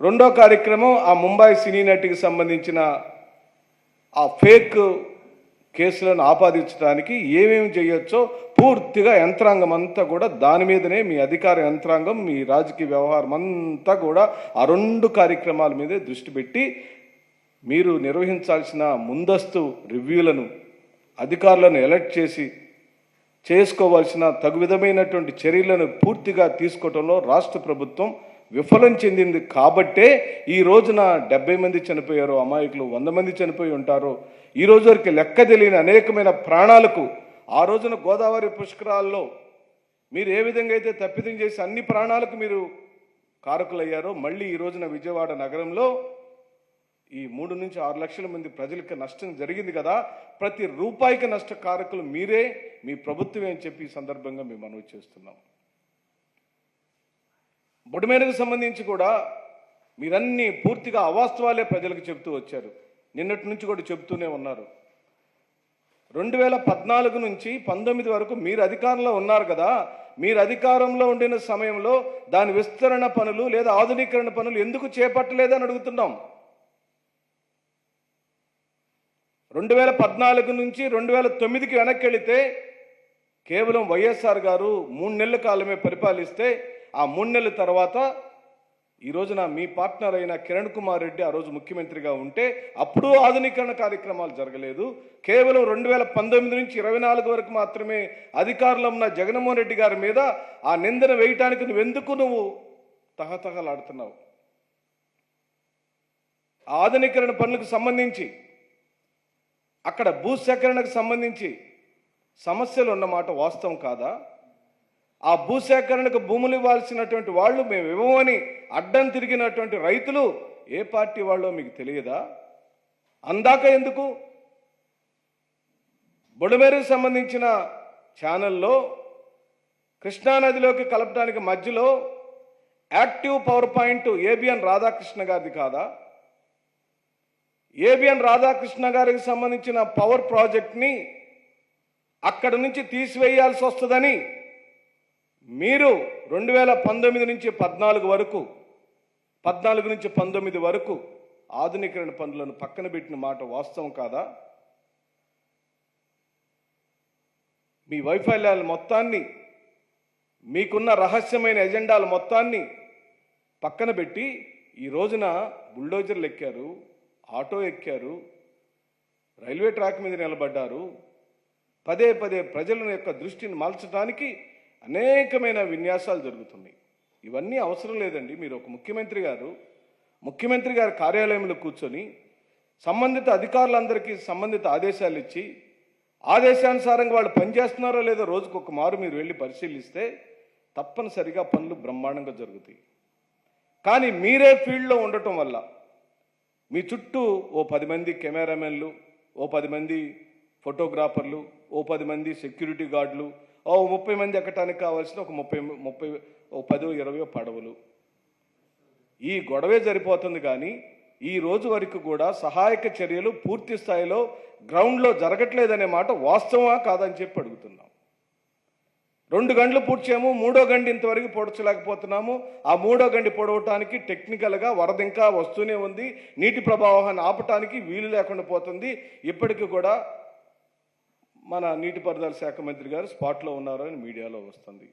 రెండో కార్యక్రమం ఆ ముంబై సినీ నటికి సంబంధించిన ఆ ఫేక్ కేసులను ఆపాదించడానికి ఏమేమి చేయొచ్చో పూర్తిగా యంత్రాంగం అంతా కూడా దాని మీదనే, మీ అధికార యంత్రాంగం, మీ రాజకీయ వ్యవహారం అంతా కూడా ఆ రెండు కార్యక్రమాల మీదే దృష్టి పెట్టి మీరు నిర్వహించాల్సిన ముందస్తు రివ్యూలను అధికారులను ఎలర్ట్ చేసి చేసుకోవాల్సిన తగు విధమైనటువంటి చర్యలను పూర్తిగా తీసుకోవడంలో రాష్ట్ర ప్రభుత్వం విఫలం చెందింది. కాబట్టే ఈ రోజున 70 మంది చనిపోయారు, అమాయకులు 100 మంది చనిపోయి ఉంటారు. ఈ రోజు వరకు లెక్క తెలియని అనేకమైన ప్రాణాలకు ఆ రోజున గోదావరి పుష్కరాల్లో మీరు ఏ విధంగా అయితే తప్పిదం చేసి అన్ని ప్రాణాలకు మీరు కారకులయ్యారో, మళ్ళీ ఈ రోజున విజయవాడ నగరంలో ఈ 3 నుంచి 6 లక్షల మంది ప్రజలకు నష్టం జరిగింది కదా, ప్రతి రూపాయికి నష్టకారకులు మీరే, మీ ప్రభుత్వమే అని చెప్పి ఈ సందర్భంగా మేము మనవి చేస్తున్నాం. బుడమేరుకు సంబంధించి కూడా మీరన్నీ పూర్తిగా అవాస్తవాలే ప్రజలకు చెబుతూ వచ్చారు. నిన్నటి నుంచి కూడా చెబుతూనే ఉన్నారు. 2014 నుంచి 19 వరకు మీరు అధికారంలో ఉన్నారు కదా, మీరు అధికారంలో ఉండిన సమయంలో దాని విస్తరణ పనులు లేదా ఆధునీకరణ పనులు ఎందుకు చేపట్టలేదని అడుగుతున్నాం. 2014 నుంచి 2009కి వెనక్కి వెళితే కేవలం వైఎస్ఆర్ గారు 3 నెలల కాలమే పరిపాలిస్తే ఆ 3 నెలల తర్వాత ఈ రోజున మీ పార్ట్నర్ అయిన కిరణ్ కుమార్ రెడ్డి ఆ రోజు ముఖ్యమంత్రిగా ఉంటే అప్పుడు ఆధునీకరణ కార్యక్రమాలు జరగలేదు. కేవలం 2019 నుంచి 24 వరకు మాత్రమే అధికారంలో ఉన్న జగన్మోహన్ రెడ్డి గారి మీద ఆ నిందన వేయటానికి నువ్వు తహతహలాడుతున్నావు. ఆధునీకరణ పనులకు సంబంధించి అక్కడ భూసేకరణకు సంబంధించి సమస్యలు ఉన్నమాట వాస్తవం కాదా? ఆ భూసేకరణకు భూములు ఇవ్వాల్సినటువంటి వాళ్ళు మేము ఇవ్వమని అడ్డం తిరిగినటువంటి రైతులు ఏ పార్టీ వాళ్ళో మీకు తెలియదా? అందాక ఎందుకు బుడమేరుకు సంబంధించిన ఛానల్లో కృష్ణానదిలోకి కలపడానికి మధ్యలో active power point ABN Radhakrishna గారిది కాదా? ఏబిఎన్ రాధాకృష్ణ గారికి సంబంధించిన పవర్ ప్రాజెక్ట్ని అక్కడి నుంచి తీసివేయాల్సి వస్తుందని మీరు 2019 నుంచి 14 వరకు 14 నుంచి 19 వరకు ఆధునీకరణ పనులను పక్కన పెట్టిన మాట వాస్తవం కాదా? మీ వైఫల్యాల మొత్తాన్ని, మీకున్న రహస్యమైన ఎజెండాల మొత్తాన్ని పక్కన పెట్టి ఈ రోజున బుల్డోజర్లు ఎక్కారు, ఆటో ఎక్కారు, రైల్వే ట్రాక్ మీద నిలబడ్డారు. పదే పదే ప్రజల యొక్క దృష్టిని మలచడానికి అనేకమైన విన్యాసాలు జరుగుతున్నాయి. ఇవన్నీ అవసరం లేదండి. మీరు ఒక ముఖ్యమంత్రి గారి కార్యాలయంలో కూర్చొని సంబంధిత అధికారులందరికీ సంబంధిత ఆదేశాలు ఇచ్చి ఆదేశానుసారంగా వాళ్ళు పనిచేస్తున్నారో లేదో రోజుకొక మారు మీరు వెళ్ళి పరిశీలిస్తే తప్పనిసరిగా పనులు బ్రహ్మాండంగా జరుగుతాయి. కానీ మీరే ఫీల్డ్లో ఉండటం వల్ల మీ చుట్టూ ఓ 10 మంది కెమెరామెన్లు, ఓ 10 మంది ఫోటోగ్రాఫర్లు, ఓ 10 మంది సెక్యూరిటీ గార్డులు, ఓ 30 మంది ఎక్కటానికి కావాల్సిన ఒక 10-20 పడవలు, ఈ గొడవే సరిపోతుంది. కానీ ఈ రోజు వరకు కూడా సహాయక చర్యలు పూర్తి స్థాయిలో గ్రౌండ్లో జరగట్లేదనే మాట వాస్తవమా కాదని చెప్పి అడుగుతున్నాం. 2 గంటలు పూడ్చాము, 3వ గంట ఇంతవరకు పొడచలేకపోతున్నాము. ఆ 3వ గంట పొడవటానికి టెక్నికల్గా వరద ఇంకా వస్తూనే ఉంది, నీటి ప్రవాహాన్ని ఆపటానికి వీలు లేకుండా పోతుంది. ఇప్పటికీ కూడా మన నీటిపారుదల శాఖ మంత్రి గారు స్పాట్లో ఉన్నారు అని మీడియాలో వస్తుంది.